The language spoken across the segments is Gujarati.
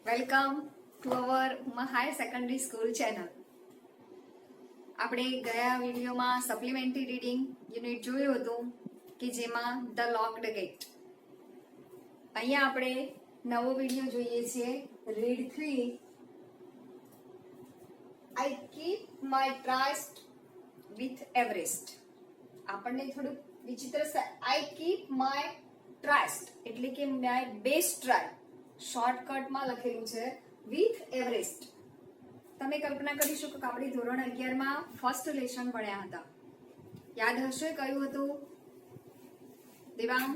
Welcome to our Uma higher secondary school channel. આપણે ગયા વિડીયોમાં સપ્લિમેન્ટરી રીડિંગ યુનિટ જોયું હતું કે જેમાં ધ લોકડ ગેટ. અહીંયા આપણે નવો વિડીયો જોઈએ છીએ, read 3. I keep my trust with Everest. આપણને થોડુંક વિચિત્ર છે. આઈ કીપ માય ટ્રસ્ટ એટલે કે માય બેસ્ટ ટ્રાય, શોર્ટકટમાં લખેલું છે વિથ એવરેસ્ટ. તમે કલ્પના કરી શકો કે આપણે ધોરણ 11 માં ફર્સ્ટ લેશન ભણ્યા હતા. યાદ હશે કયું હતું? દેવાંગ,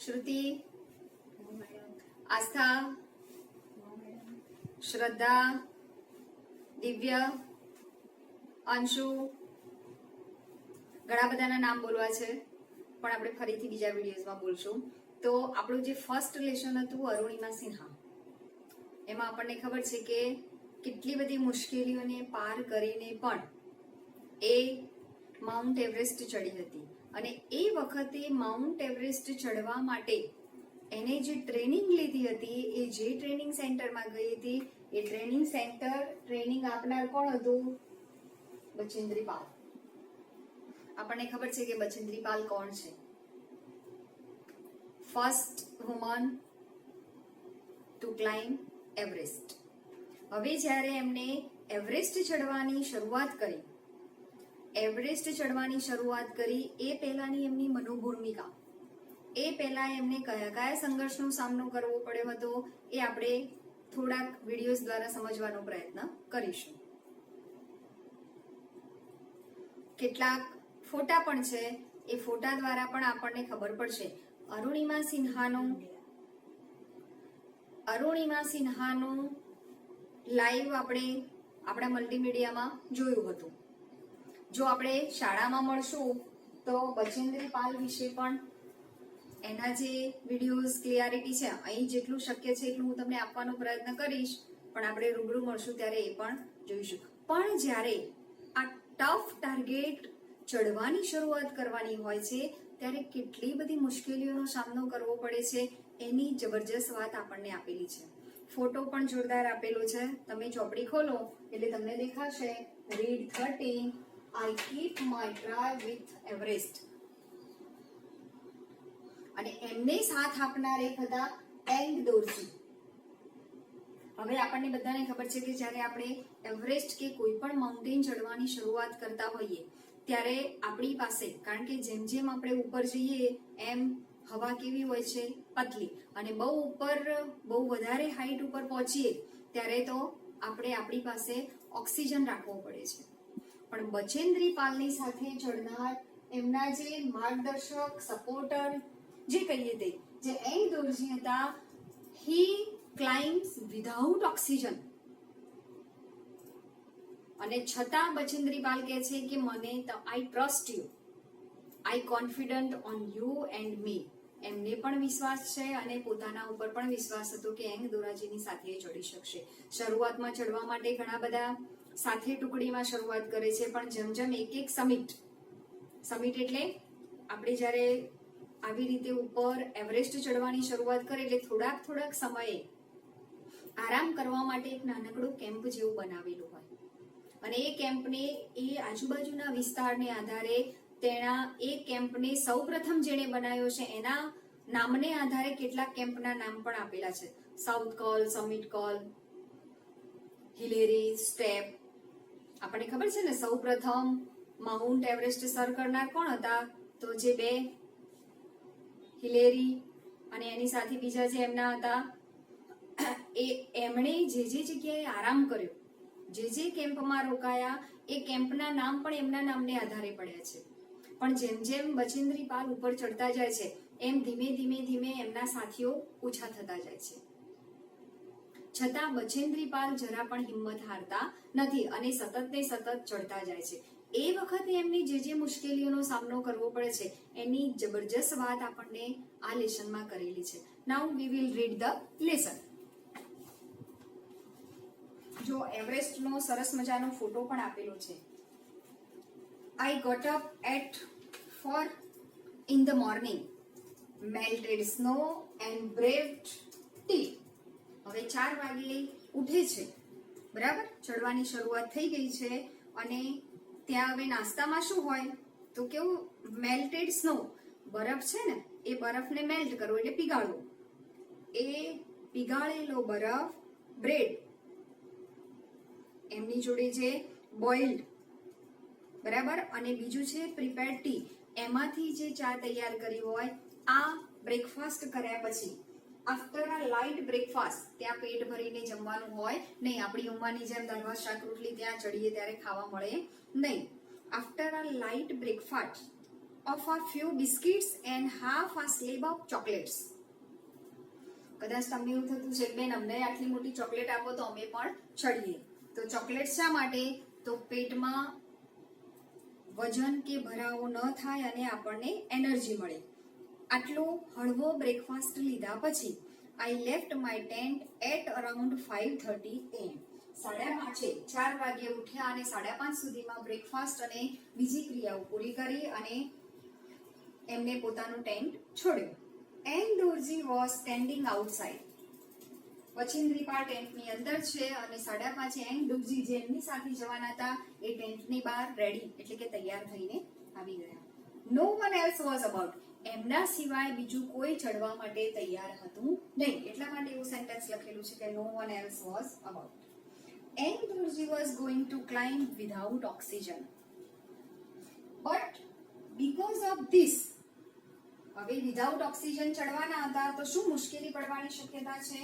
શ્રુતિ, આસ્થા, શ્રદ્ધા, દિવ્ય, અંશુ. ઘણા બધાના નામ બોલવા છે પણ આપણે ફરીથી બીજા વિડીયોઝમાં બોલશું. તો આપણું જે ફર્સ્ટ લેશન હતું અરુણિમા સિન્હા, એમાં આપણને ખબર છે કે કેટલી બધી મુશ્કેલીઓને પાર કરીને પણ એ માઉન્ટ એવરેસ્ટ ચડી હતી. અને એ વખતે માઉન્ટ એવરેસ્ટ ચડવા માટે એને જે ટ્રેનિંગ લીધી હતી, એ જે ટ્રેનિંગ સેન્ટરમાં ગઈ હતી, એ ટ્રેનિંગ સેન્ટર ટ્રેનિંગ આપનાર કોણ હતું? બચેન્દ્રી પાલ. આપણને ખબર છે કે બચેન્દ્રી પાલ કોણ છે? First woman to climb Everest. હવે જ્યારે એમને એવરેસ્ટ ચડવાની શરૂઆત કરી, એ પહેલાની એમની મનોભૂમિકા, એ પહેલા એમને કયા કયા સંઘર્ષનો સામનો કરવો પડ્યો હતો, એ આપણે થોડાક વિડીયોઝ દ્વારા સમજવાનો પ્રયત્ન કરીશું. કેટલાક ફોટા પણ છે, એ ફોટા દ્વારા પણ આપણને ખબર પડશે. અરુણિમા સિન્હાનું લાઈવ આપણે આપણા મલ્ટીમીડિયામાં જોયું હતું. જો આપણે શાળામાં મળશું તો બચેન્દ્રી પાલ વિશે પણ એના જે વિડીયોઝ ક્લિયરિટી છે, અહીં જેટલું શક્ય છે એટલું હું તમને આપવાનો પ્રયત્ન કરીશ, પણ આપણે રૂબરૂ મળશું ત્યારે એ પણ જોઈશું. પણ જ્યારે આ ટફ ટાર્ગેટ ચડવાની શરૂઆત કરવાની હોય છે ત્યારે કેટલી બધી મુશ્કેલીઓનો સામનો કરવો પડે છે, એની જબરજસ્ત વાત આપણને આપેલી છે. ફોટો પણ જોરદાર આપેલો છે. તમે ચોપડી ખોલો એટલે તમને દેખાશે read 13. I keep my try with Everest. અને એમને સાથ આપનાર એક હતા એંગ દોરજી. હવે આપણને બધાને ખબર છે કે જ્યારે આપણે એવરેસ્ટ કે કોઈ પણ માઉન્ટેન ચડવાની શરૂઆત કરતા હોઈએ ત્યારે આપણી પાસે, કારણ કે જેમ જેમ આપણે ઉપર જઈએ એમ હવા કેવી હોય છે? પતલી. અને બહુ વધારે હાઈટ ઉપર પહોંચીએ ત્યારે તો આપણે આપણી પાસે ઓક્સિજન રાખવો પડે છે. પણ બચેન્દ્રી પાલની સાથે ચડનાર એમના જે માર્ગદર્શક, સપોર્ટર જે કહીએ તે, જે એંગ દોરજી હતા, હી ક્લાઇમ્બ્સ વિધાઉટ ઓક્સિજન. અને છતાં બચેન્દ્રી પાલ કહે છે કે મને I trust you, I confident on you and me. એમને પણ વિશ્વાસ છે અને પોતાના ઉપર પણ વિશ્વાસ હતો કે એંગ દોરાજીની સાથે ચડી શકશે. શરૂઆતમાં ચડવા માટે ઘણા બધા સાથે ટુકડીમાં શરૂઆત કરે છે, પણ જેમ જેમ એક સમિટ એટલે આપણે જ્યારે આવી રીતે ઉપર એવરેસ્ટ ચડવાની શરૂઆત કરે એટલે થોડાક સમયે આરામ કરવા માટે એક નાનકડો કેમ્પ જેવું બનાવેલું હોય. અને એ કેમ્પને, એ આજુબાજુના વિસ્તારને આધારે તેના એ કેમ્પને સૌપ્રથમ જેણે બનાવ્યો છે એના નામને આધારે કેટલાક કેમ્પના નામ પણ આપેલા છે. South call, summit call, Hillary, step. આપણને ખબર છે ને સૌપ્રથમ માઉન્ટ એવરેસ્ટ સર કરનાર કોણ હતા? તો જે બે, હિલેરી અને એની સાથે બીજા જે એમના હતા, એમણે જે જગ્યાએ આરામ કર્યો, જે કેમ્પમાં રોકાયા, એ કેમ્પના નામ પણ એમના નામને આધારે પડ્યા છે. પણ જેમ જેમ બચેન્દ્રી પાલ ઉપર ચડતા જાય છે એમ ધીમે એમના સાથીઓ ઓછા થતા જાય છે. છતાં બચેન્દ્રી પાલ જરા પણ હિંમત હારતા નથી અને સતત ચડતા જાય છે. એ વખતે એમની જે મુશ્કેલીઓનો સામનો કરવો પડે છે એની જબરજસ્ત વાત આપણને આ લેસનમાં કરેલી છે. Now we will read the lesson. જો એવરેસ્ટનો સરસ મજાનો ફોટો પણ આપેલો છે. I got up at 4 in the morning, melted snow and braved 4 વાગે ઉઠે છે, બરાબર, ચડવાની શરૂઆત થઈ ગઈ છે અને ત્યાં હવે નાસ્તામાં શું હોય તો કેવું મેલ્ટેડ સ્નો, બરફ છે ને એ બરફને મેલ્ટ કરવો એટલે પીગાળવો, એ પીગાળેલો બરફ, બ્રેડ, એમની જોડે છે બોઇલ્ડ, બરાબર, અને બીજું છે પ્રિપેર્ડ ટી, એમાંથી જે ચા તૈયાર કરી હોય, આ બ્રેકફાસ્ટ કર્યા પછી આફ્ટર અ લાઇટ બ્રેકફાસ્ટ, ત્યાં પેટ ભરીને જમવાનું હોય નહીં, આપણી ઉંમરની જેમ દાળ ભાત શાક રોટલી ત્યાં ચડીએ ત્યારે ખાવા મળે નહીં. After a light breakfast of a few biscuits and half a slab of chocolates. કદાચ તમને એવું થતું છે બેન અમને આટલી મોટી ચોકલેટ આપો તો અમે પણ ચડીએ. તો ચોકલેટ શા માટે? તો પેટમાં વજન કે ભરાવો ન થાય અને આપણને એનર્જી મળે. આટલો હળવો બ્રેકફાસ્ટ લીધા પછી I left my tent at around 5:30 am. 5:30 4 વાગે ઉઠ્યા અને 5:30 સુધીમાં બ્રેકફાસ્ટ અને બીજી ક્રિયાઓ પૂરી કરી અને એમને પોતાનું ટેન્ટ છોડ્યો. And Dorji was standing outside. વચિંદ્રીપાલ ટેન્ટની અંદર છે અને 5:30 એન્ડ દોરજી જે એમની સાથે જવાના હતા એ ટેન્ટની બહાર રેડી એટલે કે તૈયાર થઈને આવી ગયા. નો વન એલ્સ વોઝ અબાઉટ. એમના સિવાય બીજું કોઈ ચડવા માટે તૈયાર હતું નહીં, એટલા માટે એવું સેન્ટેન્સ લખેલું છે કે no one else was about. And Dorji was going to climb without oxygen. But because of this, હવે વિધાઉટ ઓક્સિજન ચડવાના હતા તો શું મુશ્કેલી પડવાની શક્યતા છે?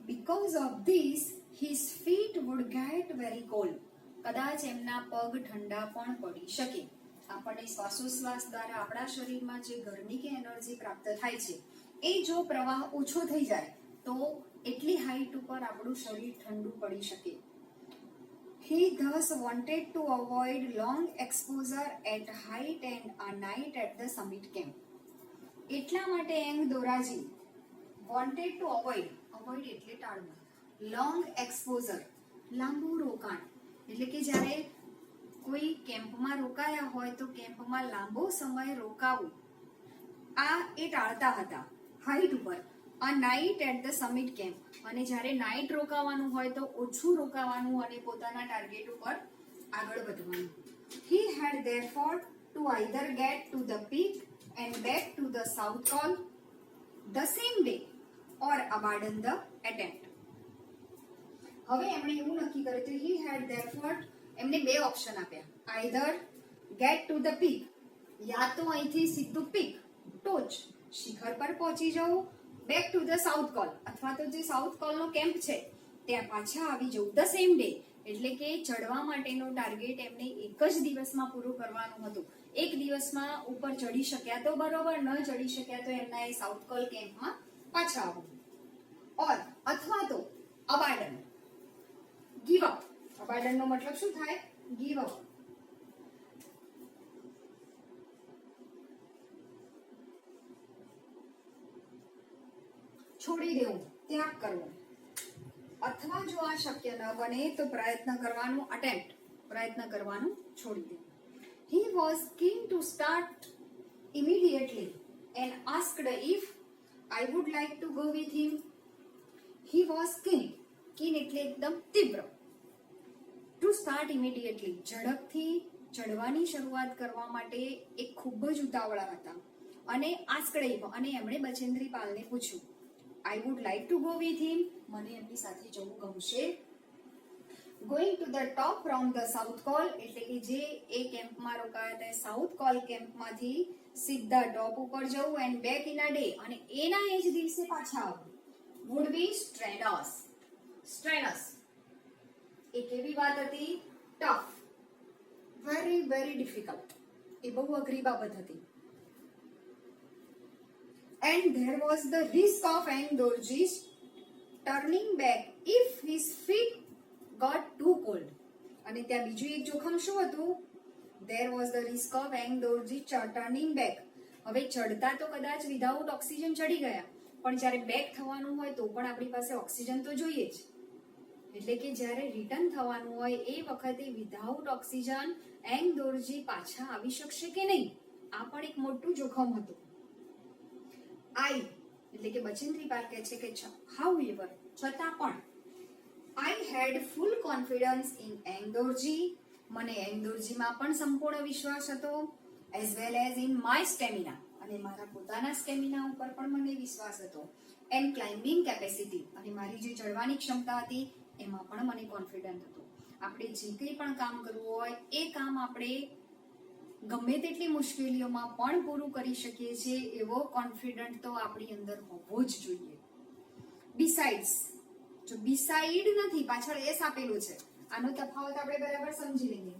Because of this his feet would get very cold. કદાચ એમના પગ ઠંડા પણ પડી શકે. આપણને શ્વાસોશ્વાસ દ્વારા આપણા શરીરમાં જે ગરમી કે એનર્જી પ્રાપ્ત થાય છે એ જો પ્રવાહ ઓછો થઈ જાય તો એટલી હાઈટ ઉપર આપણું શરીર ઠંડુ પડી શકે. He thus wanted to avoid long exposure at height and a night at the summit camp. એટલા માટે એંગ દોરાજી wanted to avoid એટલે ટાળવું, long exposure લાંબુ રોકાણ, એટલે કે જ્યારે કોઈ કેમ્પમાં રોકાયા હોય તો કેમ્પમાં લાંબો સમય રોકાવું, આ એ ટાળતા હતા હાઈટ ઉપર. A night at the summit camp, અને જ્યારે નાઇટ રોકાવાનું હોય તો ઓછું રોકાવાનું અને પોતાના ટાર્ગેટ ઉપર આગળ વધવાનું. He had therefore to either get to the peak and back to the south col the same day or abandon the attempt. હવે એમણે એવું નક્કી કર્યું કે he had therefore, એમને બે ઓપ્શન આપ્યા, either get to the peak, યા તો અહીંથી સીધું પીક ટોચ શિખર પર પહોંચી જવું, back to the south call, અથવા તો જે સાઉથ કોલનો કેમ્પ છે ત્યાં પાછા આવી જવું ધ સેમ ડે, એટલે કે ચડવા માટેનો ટાર્ગેટ એમને એક જ દિવસમાં પૂરું કરવાનું હતું. એક દિવસમાં ઉપર ચડી શક્યા તો બરોબર, ન ચડી શક્યા તો એમના એ સાઉથ કોલ કેમ્પમાં પાછા આવવું. ઓર અથવા તો અબાડન, ગીવ અપ. અબાડન નો મતલબ શું થાય? Give up. છોડી દેવું, ત્યાગ કરવો. અથવા જો આ શક્ય ન બને તો પ્રયત્ન કરવાનું, અટેમ્પ્ટ, પ્રયત્ન કરવાનું છોડી દેવું. He was keen to start immediately and asked if I would like to go with him. He was keen, keen એટલે એકદમ તીવ્ર. To start immediately, ઝડપથી ચડવાની શરૂઆત કરવા માટે એ ખૂબ જ ઉતાવળા હતા. અને asked if, અને એમણે બચેન્દ્રી પાલને પૂછ્યું I would like to go with him, મને એમની સાથે જવું ગમશે. Going to the top from the south col, એટલે કે જે એ કેમ્પમાં રોકાયા હતા સાઉથ કોલ કેમ્પમાંથી સીધા ટોપ ઉપર જવું, and back in a day, અને એના એ જ દિવસે પાછા આવવું. would be strenuous. strenuous એ કેવી વાત હતી? ટફ, વેરી વેરી ડિફિકલ્ટ, એ બહુ અઘરી બાબત હતી. And there was the risk of Dorji's turning back if his feet got too cold. અને ત્યાં બીજું એક જોખમ શું હતું? There was the risk of Dorji turning back. હવે ચડતા તો કદાચ વિધાઉટ ઓક્સિજન ચડી ગયા, પણ જ્યારે બેક થવાનું હોય તો પણ આપણી પાસે ઓક્સિજન તો જોઈએ જ. એટલે કે જ્યારે રિટર્ન થવાનું હોય એ વખતે વિધાઉટ ઓક્સિજન દોરજી પાછા આવી શકશે કે નહીં, આ પણ એક મોટું જોખમ હતું. I એટલે કે બચેન્દ્રી પાલ કહે છે કે however, છતાં પણ આઈ હેડ ફૂલ કોન્ફિડન્સ ઇન એંગદોરજી, મને એંગદોરજીમાં પણ સંપૂર્ણ વિશ્વાસ હતો, as well as in my stamina, અને મારા પોતાના સ્ટેમિના ઉપર પણ મને વિશ્વાસ હતો, એન્ડ ક્લાઇમ્બિંગ કેપેસિટી, અને મારી જે ચડવાની ક્ષમતા હતી એમાં પણ મને કોન્ફિડન્ટ હતો. આપણે જે કંઈ પણ કામ કરવું હોય એ કામ આપણે ગમે તેટલી મુશ્કેલીઓમાં પણ પૂરું કરી શકીએ છીએ એવો કોન્ફિડન્ટ તો આપણી અંદર હોવો જ જોઈએ. બિસાઇડ્સ, જો બિસાઇડ નથી, પાછળ એસ આપેલું છે, આનો તફાવત આપણે બરાબર સમજી લઈએ.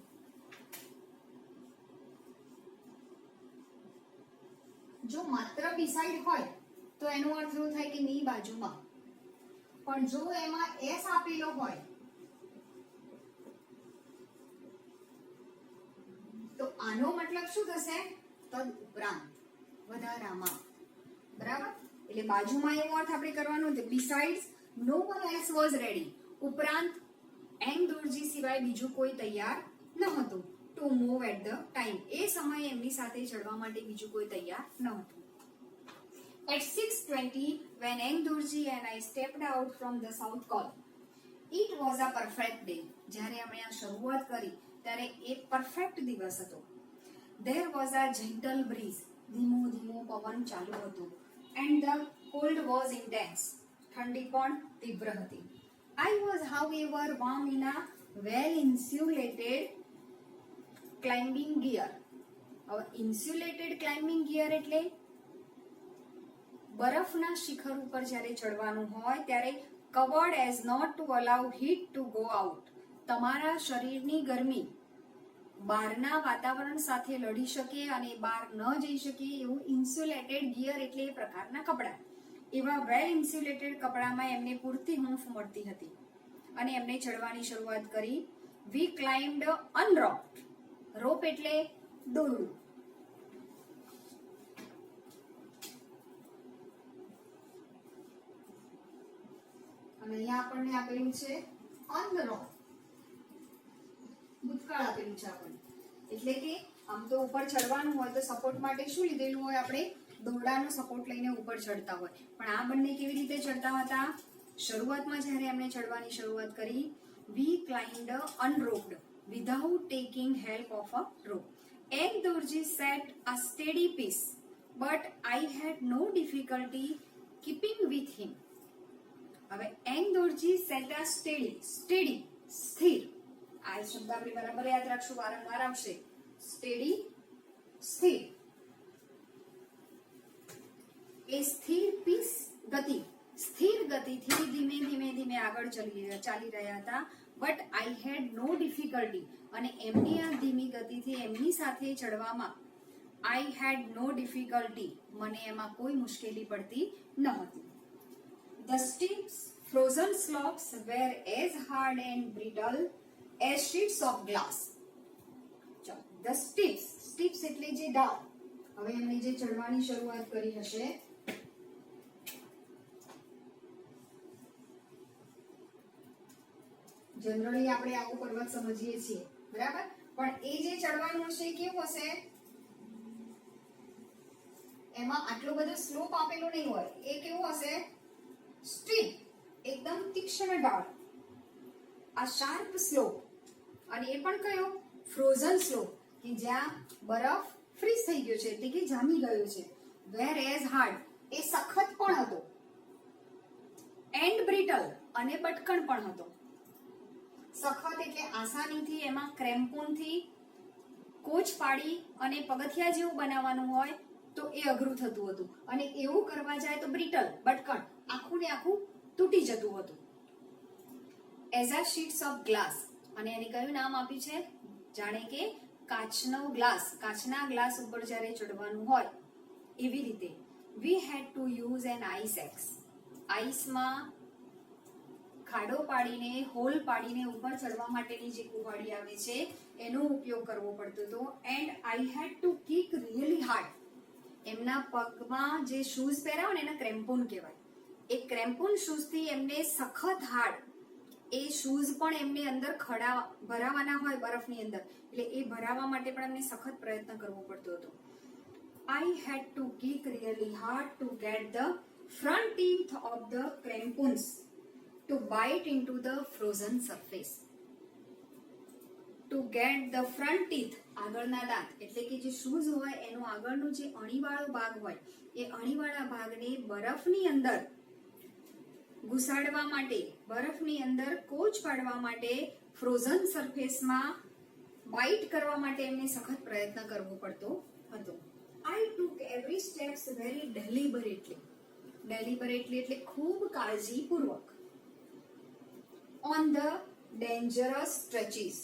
જો માત્ર બિસાઇડ હોય તો એનો અર્થ એવો થાય કે ની બાજુમાં, પણ જો એમાં એસ આપેલો હોય તો આનો મતલબ શું થશે? તદ ઉપરાંત, વધારામાં. બરાબર? એટલે બાજુમાં એવો અર્થ આપણે કરવાનો છે, besides no one else was ready, ઉપરાંત એંગદોરજી સિવાય બીજું કોઈ તૈયાર ન હતું, to move at the time, એ સમયે એમની સાથે ચડવા માટે બીજું કોઈ તૈયાર ન હતું. At 6:20 when Engdurji and I stepped out from the south column, it was a perfect day. જ્યારે અમે આ શરૂઆત કરી ત્યારે એક પરફેક્ટ દિવસ હતો. There was a gentle breeze, ધીમો ધીમો પવન ચાલુ હતો, and the cold was intense, ઠંડી પણ તીવ્ર હતી. I was however warm in a well insulated climbing gear. હવે insulated climbing gear એટલે બરફના શિખર ઉપર જ્યારે ચડવાનું હોય ત્યારે covered as not to allow heat to go out, તમારા શરીરની ગરમી બહારના વાતાવરણ સાથે લડી શકે અને બહાર ન જઈ શકે એવું ઇન્સ્યુલેટેડ ગિયર એટલે એ પ્રકારના કપડા. એવા વેલ ઇન્સ્યુલેટેડ કપડામાં એમને પૂરતી હૂંફ મળતી હતી અને એમને ચડવાની શરૂઆત કરી. વી ક્લાઇમ્ડ અનરોપ્ડ, રોપ એટલે દોરડું, અને અહીંયા આપણને આપેલું છે અનરોપ, ભૂતકાળ આપેલું છે આપણને. એટલે કે આમ તો ઉપર ચડવાનું હોય તો સપોર્ટ માટે શું લીધેલું હોય? આપણે દોરડાનો સપોર્ટ લઈને ઉપર ચડતા હોય, પણ આ બંને કેવી રીતે ચડતા હતા? શરૂઆતમાં જ્યારે એમણે ચડવાની શરૂઆત કરી, we climbed unroped without taking help of a rope. Engdorji set a steady pace, but I had no difficulty keeping with him. હવે Engdorji set a steady, સ્થિર. આ શબ્દ આપણે બરાબર યાદ રાખશું, વારંવાર આવશે. સ્ટેડી, સ્થિર. એ સ્થિર પીસ ગતિ, સ્થિર ગતિથી ધીમે ધીમે ધીમે આગળ ચાલી રહ્યા હતા. But I head no difficulty, અને એમની આ ધીમી ગતિથી એમની સાથે ચડવામાં આઈ હેડ નો ડિફિકલ્ટી, મને એમાં કોઈ મુશ્કેલી પડતી ન હતી. The steep frozen slopes were as hard and brittle as sheets of glass. The steeps એટલે જે ડાળ. હવે એમણે જે ચડવાની શરૂઆત કરી હશે, જનરલી આપણે આવું પર્વત સમજીએ છીએ, બરાબર? પણ એ જે ચડવાનું હશે કેવું હશે? એમાં આટલો બધો સ્લોપ આપેલો નહીં હોય. એ કેવું હશે? સ્ટીપ, એકદમ તીક્ષ્ણ ઢાળ. આ શાર્પ સ્લોપ, અને એ પણ કયો? ફ્રોઝન સ્લોપ, કે જ્યાં બરફ ફ્રીઝ થઈ ગયો છે, એટલે કે જામી ગયો છે. વેર એઝ હાર્ડ, એ સખત પણ હતો, એન્ડ બ્રિટલ, અને બટકણ પણ હતો. સખત એટલે આસાનીથી, એમાં ક્રેમ્પૂનથી કોચ પાડી અને પગથિયા જેવું બનાવવાનું હોય તો એ અઘરું થતું હતું, અને એવું કરવા જાય તો બ્રિટલ, બટકણ, આખું ને આખું તૂટી જતું હતું. એઝ આ શીટ્સ ઓફ ગ્લાસ, અને એની કયું નામ આપ્યું છે? જાણે કે કાચનો ગ્લાસ, કાચના ગ્લાસ ઉપર જ્યારે ચડવાનું હોય એવી રીતે. We had to use an ice axe, આઈસમાં ખાડો પાડીને, હોલ પાડીને ઉપર ચડવા માટેની જે કુહાડી આવે છે એનો ઉપયોગ કરવો પડતો હતો. And I had to kick really hard, એમના પગમાં જે શૂઝ પહેરાવે ને એને ક્રેમ્પૂન કહેવાય. એ ક્રેમ્પૂન શૂઝથી એમને સખત હાર્ડ, એ શૂઝ પણ એમને અંદર ખડા ભરાવાના હોય બરફની અંદર, એટલે એ ભરાવા માટે પણ એમને સખત પ્રયત્ન કરવો પડતો હતો. I had to kick really hard to get the front teeth of the crampons, to bite into the frozen surface. To get the front teeth, આગળના દાંત એટલે કે જે શૂઝ હોય એનો આગળનો જે અણીવાળો ભાગ હોય એ અણીવાળા ભાગને બરફની અંદર ઘુસાડવા માટે, બરફની અંદર કોચ પાડવા માટે ફ્રોઝન સરફેસમાં બાઇટ કરવા માટે એમને સખત પ્રયત્ન કરવો પડતો હતો. I took every steps very deliberately. Deliberately એટલે ખૂબ કાળજીપૂર્વક. On the dangerous stretches.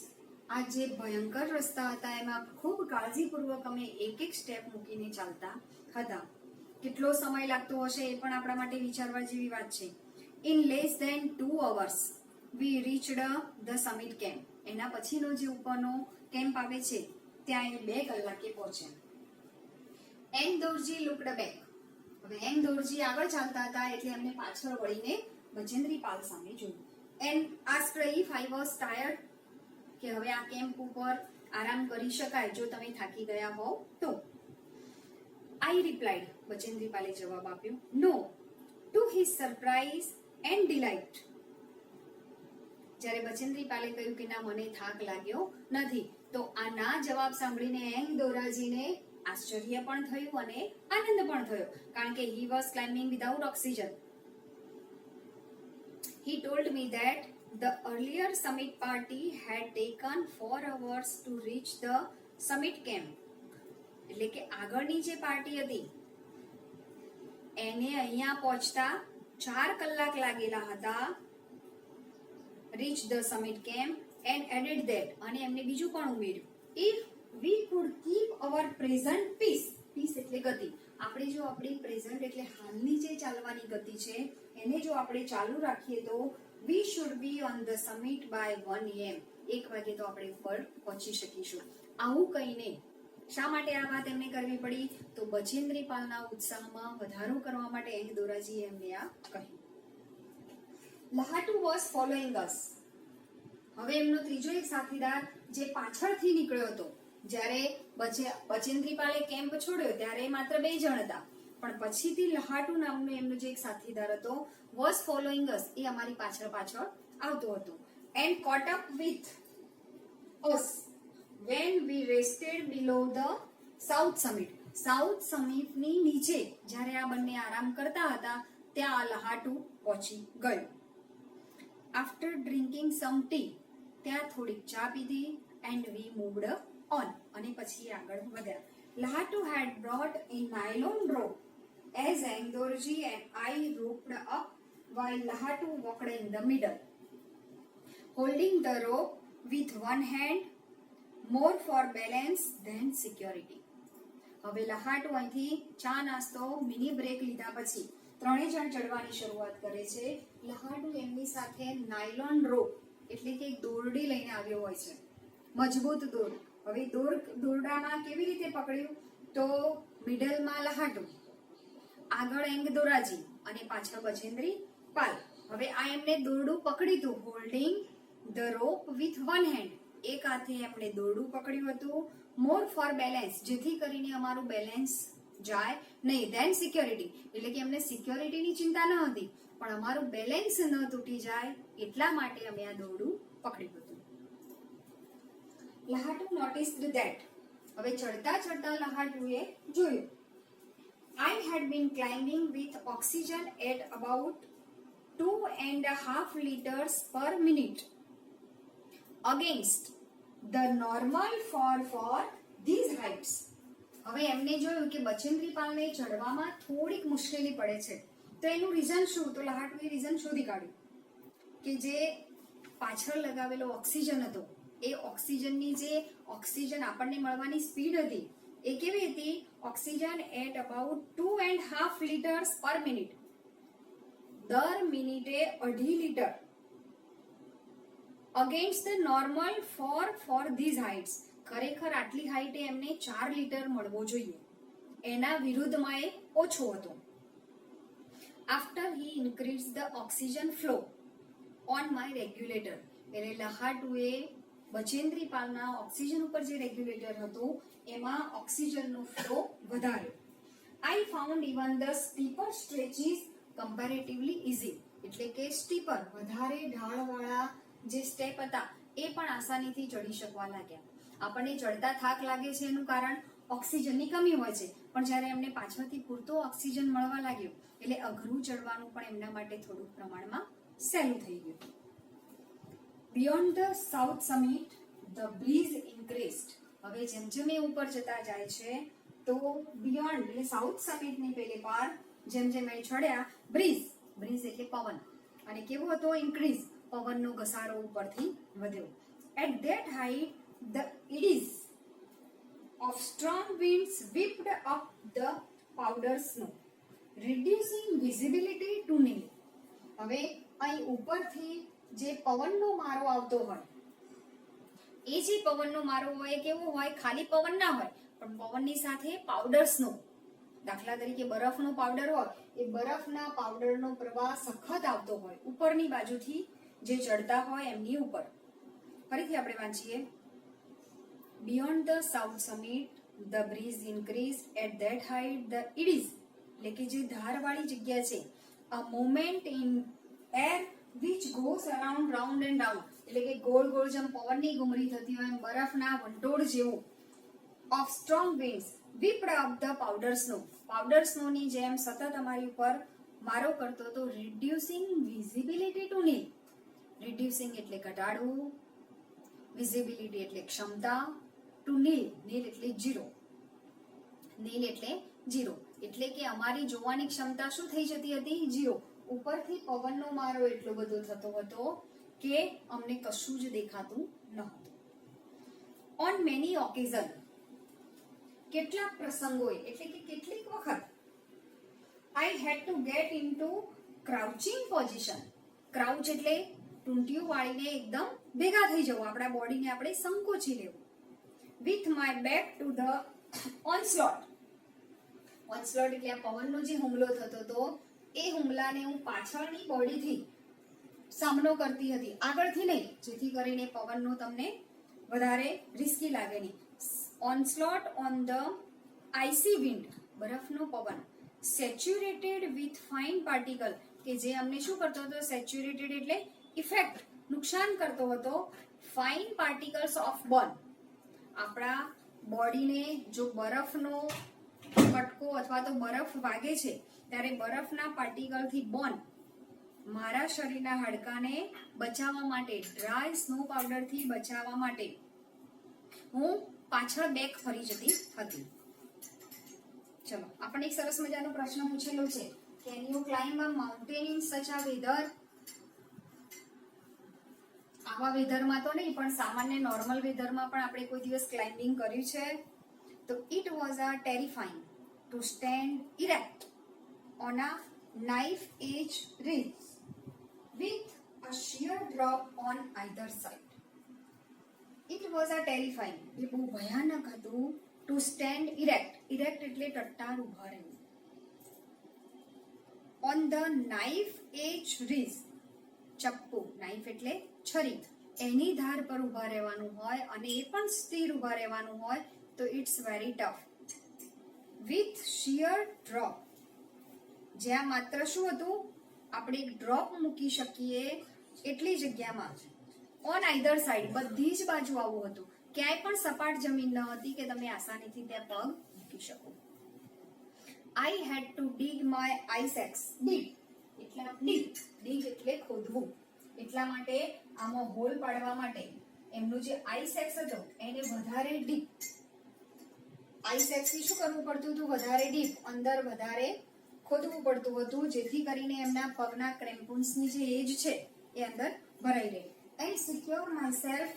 આ જે ભયંકર રસ્તા હતા એમાં ખૂબ કાળજીપૂર્વક અમે એક એક સ્ટેપ મૂકીને ચાલતા હતા. કેટલો સમય લાગતો હશે એ પણ આપણા માટે વિચારવા જેવી વાત છે. In less than 2 hours we reached the summit camp. એના પછીનો જે ઉપરનો કેમ્પ આવે છે ત્યાં એ 2 કલાકે પહોંચ્યા. એંગ દોરજી looked back. હવે એંગ દોરજી આગળ ચાલતા હતા એટલે એમને પાછળ વળીને બચેન્દ્રી પાલ સામે જોયું. And asked if I was tired. કે હવે આ કેમ્પ ઉપર આરામ કરી શકાય જો તમે થાકી ગયા હોવ તો. I replied, બચેન્દ્રી પાલે જવાબ આપ્યો, no, to his surprise and delight. જ્યારે બચેન્દ્રી પાલે કહ્યું કે ના મને થાક લાગ્યો નથી તો આ ના જવાબ સાંભળીને એંગ દોરાજીને આશ્ચર્ય પણ થયું અને આનંદ પણ થયો કારણ કે he was climbing without oxygen. He told me that the earlier summit party had taken 4 hours to reach the summit camp. એટલે કે આગળની જે પાર્ટી હતી એને અહીંયા પહોંચતા 4 કલાક લાગેલા હતા. reach the summit camp and added that અને એમને બીજું પણ ઉમેર્યું if we could keep our present pace. pace એટલે ગતિ. આપણે જો આપણી પ્રેઝન્ટ એટલે હાલની જે ચાલવાની ગતિ છે એને જો આપણે ચાલુ રાખીએ તો we should be on the summit by 1 am. 1 વાગે તો આપણે ઉપર પહોંચી શકીશું. આવું કહીને શા માટે આ વાત એમને કરવી પડી તો બચેન્દ્રી પાલના ઉત્સાહમાં વધારો કરવા માટે એંગ દોરાજીએ એમને આ કહ્યું. Lahatu was following us. હવે એમનો ત્રીજો એક સાથીદાર જે પાછળથી નીકળ્યો હતો જ્યારે બચેન્દ્રી પાલે કેમ્પ છોડ્યો ત્યારે માત્ર 2 જણ હતા પણ પછીથી લહાટુ નામનો એમનો જે એક સાથીદાર હતો was following us એ અમારી પાછળ આવતો હતો and caught up with us when we rested below the south summit. South સમિટની નીચે જ્યારે આ બંને આરામ કરતા હતા ત્યાં આ લહાટુ પહોંચી ગયો. After drinking some tea ત્યાં થોડીક ચા પીધી and we moved on અને પછી આગળ વધ્યા. Lahatu had brought a nylon rope as Engdorji and I roped up while Lahatu walked in the middle, holding the rope with one hand, more for balance than security. હવે લહાટુ અહીંથી ચા નાસ્તો મિની બ્રેક લીધા પછી 3 જણ ચડવાની શરૂઆત કરે છે. લહાટુ એમની સાથે નાયલોન રોપ એટલે કે એક દોરડી લઈને આવ્યો હોય છે, મજબૂત દોર. હવે દોરડામાં કેવી રીતે પકડ્યું તો મિડલમાં લહાટુ, આગળ એંગ દોરાજી અને પાછળ બચેન્દ્રી પાલ. હવે આ એમને દોરડું પકડ્યું, holding the rope with one hand. એક હાથે એમણે દોરડું પકડ્યું હતું, મોર ફોર બેલેન્સ જેથી કરીને અમારું બેલેન્સ જાય નહીં, ધેન સિક્યોરિટી એટલે કે અમને સિક્યોરિટીની ચિંતા ન હતી પણ અમારું બેલેન્સ ન તૂટી જાય એટલા માટે અમે આ દોરડું પકડ્યું હતું. લહાટુ નોટિસ્ડ ધેટ. હવે ચડતા ચડતા લહાટુએ જોયું I had been climbing with oxygen at about 2.5 liters per minute against the normal for these heights. હવે એમને જોયું કે બચેન્દ્રી પાલને ચડવામાં થોડીક મુશ્કેલી પડે છે તો એનું રીઝન શું તો લહાટુએ રીઝન શોધી કાઢ્યું કે જે પાછળ લગાવેલો ઓક્સિજન હતો એ ઓક્સિજનની જે ઓક્સિજન આપણને મળવાની સ્પીડ હતી એ કેવી હતી oxygen at about 2.5 liters per minute. દર મિનિટે 2.5 લીટર against the normal for these heights. ખરેખર આટલી હાઇટે એમને 4 લીટર મળવો જોઈએ, એના વિરુદ્ધમાં એ ઓછો હતો. After he increase the oxygen flow on my regulator. એટલે લહાટુએ બચેન્દ્રી પાલના ઓક્સિજન ઉપર જે રેગ્યુલેટર હતું એમાં ઓક્સિજનનો ફ્લો વધાર્યો. I found even the steeper stretches comparatively easy. એટલે કે સ્ટીપર, વધારે ઢાળવાળા જે સ્ટેપ હતા એ પણ આસાનીથી ચડી શકવા લાગ્યા. આપણને ચડતા થાક લાગે છે એનું કારણ ઓક્સિજનની કમી હોય છે, પણ જ્યારે એમને પાછળથી પૂરતો ઓક્સિજન મળવા લાગ્યો એટલે અઘરું ચડવાનું પણ એમના માટે થોડુંક પ્રમાણમાં સહેલું થઈ ગયું. Beyond the south summit the breeze increased. હવે જેમ જેમ એ ઉપર જતા જાય છે તો બિયોન્ડ એટલે સાઉથ સમિટની પેલે પાર જેમ જેમ એ ચડ્યા, બ્રીઝ એટલે પવન, અને કેવો હતો? ઇન્ક્રીઝ, પવનનો ઘસારો ઉપરથી વધ્યો. At that height the eddies of strong winds whipped up the powder snow, reducing visibility to nil. હવે અહીં ઉપરથી જે પવનનો મારો આવતો હોય, એ જે પવનનો મારો હોય કેવો હોય? ખાલી પવન ના હોય, પણ પવનની સાથે પાવડર સ્નો, દાખલા તરીકે બરફનો પાવડર હોય, એ બરફના પાવડરનો પ્રવાહ સખત આવતો હોય ઉપરની બાજુથી જે ચડતા હોય એમની ઉપર. ફરીથી આપણે વાંચીએ. Beyond the south summit, the breeze increased. At that height, the eddies, એટલે કે જે ધારવાળી જગ્યા છે, a movement in air which goes around round and round, એટલે કે ગોળ ગોળ જેમ પવનની ઘૂમરી થતી હોય એમ બરફના વંટોળ જેવું, of strong winds whipped up the powder snow, powder સ્નોની જેમ સતત અમારી ઉપર મારો કરતો તો, reducing visibility to nil. reducing એટલે ઘટાડવું, visibility એટલે ક્ષમતા, ટુ નીલ એટલે ઝીરો, નીલ એટલે ઝીરો, એટલે કે અમારી જોવાની ક્ષમતા શું થઈ જતી હતી? ઝીરો. ઉપરથી પવનનો મારો એટલો બધો થતો હતો કે અમને કશું જ દેખાતું નહોતું. ઓન મેની ઓકેઝન, કેટલાક પ્રસંગોએ એટલે કે કેટલીક વખત, I had to get into crouching position. Crouch એટલે ટૂંટિયું વાળીને એકદમ ભેગા થઈ જવું, આપણા બોડીને આપણે સંકોચી લેવું. with my back to the onslaught. onslaught એટલે આ પવનનો જે હુમલો થતો હતો એ હુમલાને હું પાછળની બોડીથી સામનો કરતી હતી, આગળથી નહીં, જેથી કરીને પવનનો તમને વધારે રિસ્કી લાગે નહીં. onslaught on the icy wind, બરફનો પવન. સેચ્યુરેટેડ વિથ ફાઇન પાર્ટિકલ, કે જે અમને શું કરતો હતો? સેચ્યુરેટેડ એટલે ઇફેક્ટ, નુકસાન કરતો હતો. ફાઇન પાર્ટિકલ્સ ઓફ બર્ન, આપણા બોડીને જો બરફનો કટકો અથવા તો બરફ વાગે છે ત્યારે બરફના પાર્ટિકલથી બોન, મારા શરીરના હાડકાને બચાવવા માટે, ડ્રાય સ્નો પાવડરથી બચાવવા માટે હું પાછળ બેક ફરી જતી હતી. ચલો, આપણને એક સરસ મજાનો પ્રશ્ન પૂછેલો છે, can you climb a mountain in such a weather? આવા વેધરમાં તો નહીં, પણ સામાન્ય નોર્મલ વેધરમાં પણ આપણે કોઈ દિવસ ક્લાઇમ્બિંગ કર્યું છે? તો it was a terrifying to stand erect on a knife edge ridge with a sheer drop on either side. It was a terrifying, એ બહુ ભયાનક હતું. ટુ સ્ટેન્ડ ઇરેક્ટ, ઇરેક્ટ એટલે ટટ્ટાર ઉભા રહેવું. On the knife edge ridge, ચપ્પુ, નાઇફ એટલે છરી, એની ધાર પર ઉભા રહેવાનું હોય અને એ પણ સ્થિર ઉભા રહેવાનું હોય તો it's very tough. With sheer drop, જ્યાં માત્ર શું હતું? આપણે એક ડ્રોપ મૂકી શકીએ એટલી જગ્યામાં. ઓન આઈધર સાઈડ, બધી જ બાજુ આવું હતું, ક્યાંય પણ સપાટ જમીન ન હતી કે તમે આસાનીથી ત્યાં પગ મૂકી શકો. I had to dig my ice axe. Dig એટલે ખોદવું, એટલા માટે આમાં હોલ પાડવા માટે એમનું જે આઈસ એક્સ હતો એને વધારે ડીપ, આઈસ એક્સ થી શું કરવું પડતું હતું? વધારે ડીપ, અંદર વધારે ખોદવું પડતું હતું, જેથી કરીને એમના પગના ક્રેમ્પુન્સની જે એજ છે એ અંદર ભરાઈ રહે. And secure myself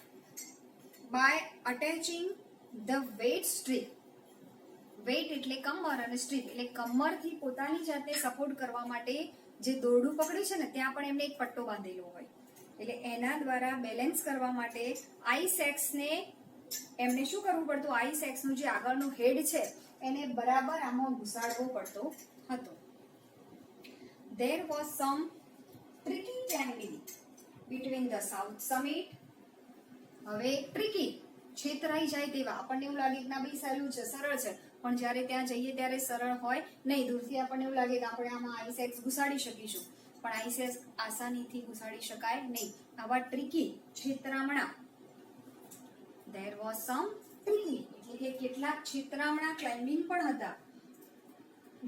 by attaching the waist strip. Waist એટલે કમર અને સ્ટ્રીપ એટલે કમરથી પોતાની જાતને સપોર્ટ કરવા માટે જે દોરડું પકડ્યું છે ને ત્યાં પણ એમને એક પટ્ટો બાંધેલો હોય, એટલે એના દ્વારા બેલેન્સ કરવા માટે આઈસ એક્સને એમને શું કરવું પડતું? આઈસ એક્સનું જે આગળનું હેડ છે એને બરાબર આમાં ઘુસાડવો પડતો હતો. There was some tricky climbing between the south summit. હવે ટ્રિકી, છેતરાઈ જાય તેવા, આપણને એવું લાગે કે ના ભાઈ સહેલું છે, સરળ છે, પણ જ્યારે ત્યાં જઈએ ત્યારે સરળ હોય નહીં. દૂરથી આપણને એવું લાગે કે આપણે આમાં આઈસ એક્સ ઘુસાડી શકીશું, પણ આઈસ આસાનીથી ઘુસાડી શકાય નહીં. આવા tricky છેતરામણા, there was some tricky એટલે કે કેટલાક છેતરામણા ક્લાઇમ્બિંગ પણ હતા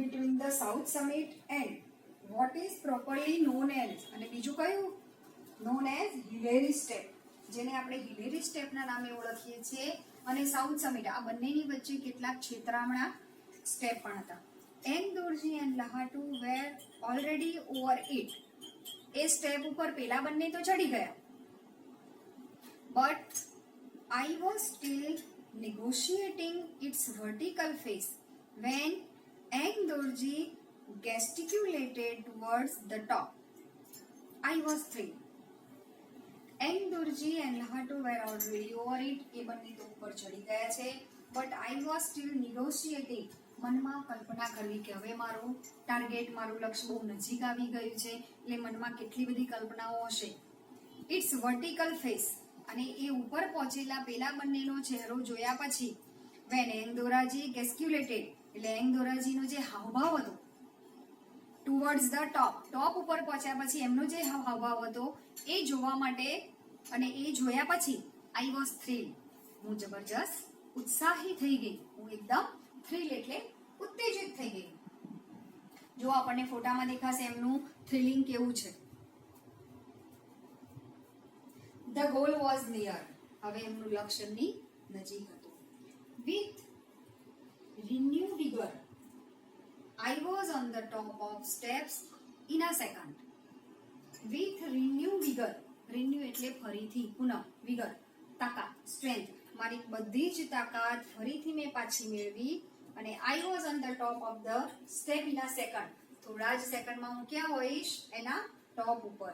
between the south summit and what is properly known as, અને બીજું કયું, known as Hillary Step, જેને આપણે હિલેરી સ્ટેપના નામે ઓળખીએ છીએ, અને સાઉથ સમિટ, આ બંનેની વચ્ચે કેટલાક છેતરામણા સ્ટેપ પણ હતા. Ang Dorji and Lhatoo were already over it, એ સ્ટેપ ઉપર પેલા બંને તો ચડી ગયા, but I was still negotiating its vertical face when Eng Dorji gesticulated towards the top. I was thrilled. Eng Dorji and Lahatu were already over it. એ બંને તો ઉપર ચડી ગયા છે, but I was still negotiating. મનમાં કલ્પના કરવી કે હવે મારું ટાર્ગેટ, મારું લક્ષ્ય બહુ નજીક આવી ગયું છે, એટલે મનમાં કેટલી બધી કલ્પનાઓ હશે. ઇટ્સ વર્ટિકલ ફેસ, અને એ ઉપર પહોંચેલા પેલા બંનેનો ચહેરો જોયા પછી વેન એંગદોરાજી ગેસ્ક્યુલેટેડ, એટલે એંગદોરાજીનો જે હાવભાવ હતો ટુવર્ડ્સ ધ ટોપ, ટોપ ઉપર પહોંચ્યા પછી એમનો જે હાવભાવ હતો એ જોવા માટે, અને એ જોયા પછી આઈ વોઝ થ્રિલ, હું જબરજસ્ત ઉત્સાહી થઈ ગઈ, હું એકદમ થ્રિલ એટલે ઉત્તેજિત થઈ ગઈ. જો આપણને ફોટામાં દેખાશે એમનું થ્રિલિંગ કેવું છે. The goal was near, હવે એમનું લક્ષ્યની નજીક હતું. With renewed vigor, I was on the top of steps in a second. With renewed vigor, renew એટલે ફરીથી, પુનઃ, vigor તાકાત, strength, મારી બધી જ તાકાત ફરીથી મેં પાછી મેળવી, અને I was on the top of the step in a second, થોડા જ સેકન્ડમાં હું ક્યાં હોઈશ, એના ટોપ ઉપર.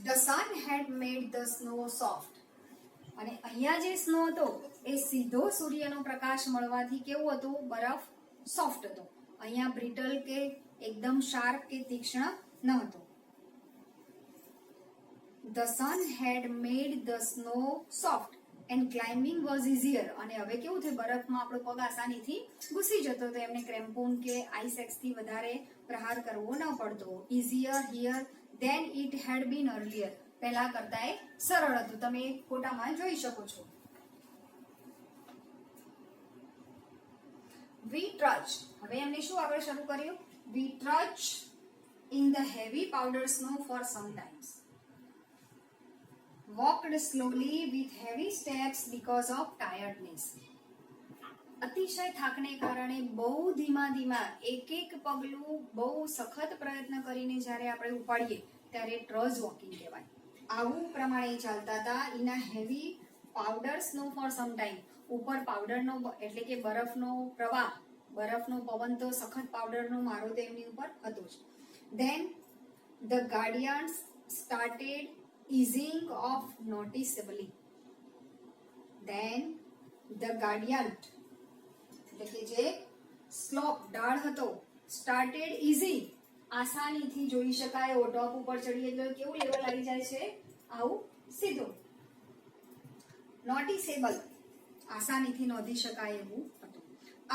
The sun had made the snow soft, અને અહીંયા જે સ્નો હતો એ સીધો સૂર્યનો પ્રકાશ મળવાથી કેવું હતું, બરફ સોફ્ટ હતો. અહીંયા બ્રિટલ કે એકદમ શાર્પ કે તીક્ષ્ણ ન હતો. The sun had made the snow soft and climbing was easier, અને હવે કેવું થયું, બરફમાં આપણો પગ આસાનીથી ઘૂસી જતો તો એમને ક્રેમ્પોન કે આઈસ એક્સથી વધારે પ્રહાર કરવો ન પડતો. Easier here than it had been earlier, પહેલા કરતા એ સરળ હતું, તમે ફોટામાં જોઈ શકો છો. We trudged, હવે એમને શું આગળ શરૂ કર્યું, we trudged in the heavy powdered snow for some times, walked slowly with heavy steps because of tiredness. અતિશય થાકને કારણે બહુ ધીમા ધીમા એક એક પગલું બહુ સખત પ્રયત્ન કરીને જ્યારે આપણે ઉપાડીએ ત્યારે ટ્રજ વોકિંગ કહેવાય. આવું પ્રમાણે ચાલતા હતા. In a heavy powder snow for some time, ઉપર પાવડરનો એટલે કે બરફનો પ્રવાહ, બરફનો પવન તો સખત પાવડરનો મારો તો એમની ઉપર હતો જ. Then the guardians started easing off noticeably. Then the gradient એટલે કે જે સ્લોપ ઢાળ હતો started easy, આસાનીથી જોઈ શકાય. ટોપ ઉપર ચડીએ એટલે કેવું લેવલ આવી જાય છે, આવું સીધું. નોટિસેબલ, આસાનીથી નોંધી શકાય એવું હતું.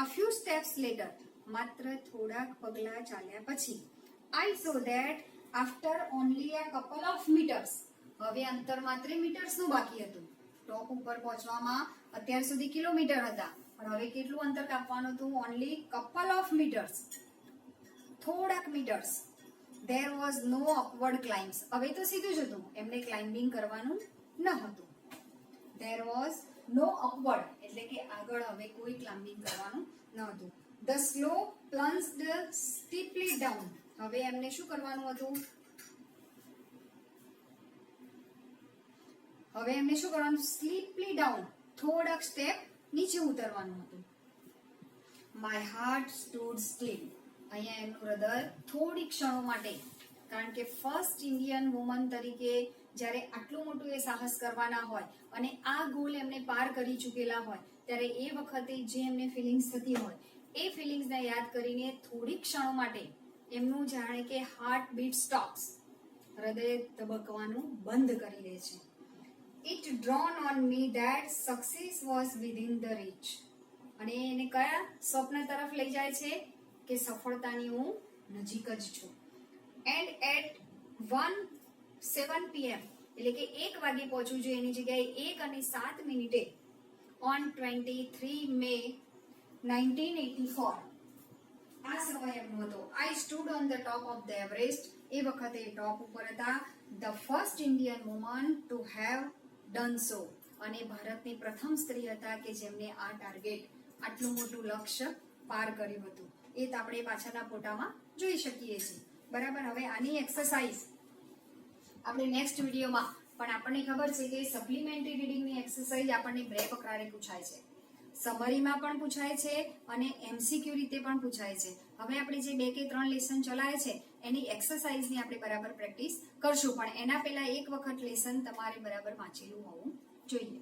A few steps later, માત્ર થોડાક પગલા ચાલ્યા પછી, I saw that after only a couple of meters, હવે અંતર માત્ર મીટર્સનું બાકી હતું. ટોપ ઉપર પહોંચવામાં અત્યાર સુધી કિલોમીટર હતા, પણ હવે કેટલું અંતર કાપવાનું હતું, ઓનલી કપલ ઓફ મીટર્સ, થોડાક metres. There was no upward climbs, હવે તો સીધું જ હતું, એમને ક્લાઇમ્બિંગ કરવાનું ન હતું. There was no upward એટલે કે આગળ હવે કોઈ ક્લાઇમ્બિંગ કરવાનું ન હતું. The slope plunged steeply down, હવે એમને શું કરવાનું હતું, હવે એમને શું કરવાનું, સ્લીપલી ડાઉન, થોડાક સ્ટેપ નીચે ઉતરવાનું હતું. માય હાર્ટ સ્ટૂડ સ્ટીલ, અહીંયા એમનું હૃદય થોડી ક્ષણો માટે, કારણ કે ફર્સ્ટ ઇન્ડિયન વુમન તરીકે જ્યારે આટલું મોટું એ સાહસ કરવાના હોય અને આ ગોલ એમને પાર કરી ચૂકેલા હોય, ત્યારે એ વખતે જે એમને ફિલિંગ્સ થતી હોય એ ફિલિંગ્સને યાદ કરીને થોડી ક્ષણો માટે એમનું જાણે કે હાર્ટ બીટ સ્ટોપ્સ, હૃદય ધબકવાનું બંધ કરી દે છે. It dawned on me that success was within the reach, અને એને કયા સ્વપ્ન તરફ લઈ જાય છે કે સફળતાની હું નજીક જ છું. એન્ડ એટ 1:07 PM એટલે કે 1 વાગે પહોંચવું જોઈએ એની જગ્યાએ 1:07 ઓન 23 મે 1984 આ સમય એમનો હતો. I stood on the top of the Everest. એ વખતે ટોપ ઉપર હતા. The first Indian woman to have done so. અને ભારતની પ્રથમ સ્ત્રી હતા કે જેમને આ ટાર્ગેટ આટલું મોટું લક્ષ્ય પાર કર્યું હતું. એ તો આપણે પાછળના ફોટામાં જોઈ શકીએ છીએ. બરાબર. હવે આની એક્સરસાઇઝ આપણે નેક્સ્ટ વિડીયોમાં, પણ આપણને ખબર છે કે સપ્લિમેન્ટરી રીડિંગની એક્સરસાઇઝ આપણને બે પ્રકારે પૂછાય છે. સમરીમાં પણ પૂછાય છે અને એમસીક્યુ રીતે પણ પૂછાય છે. હવે આપણે જે 2 કે 3 લેસન ચલાય છે એની એક્સરસાઇઝની આપણે બરાબર પ્રેક્ટિસ કરશું, પણ એના પહેલા એક વખત લેસન તમારે બરાબર વાંચેલું હોવું જોઈએ.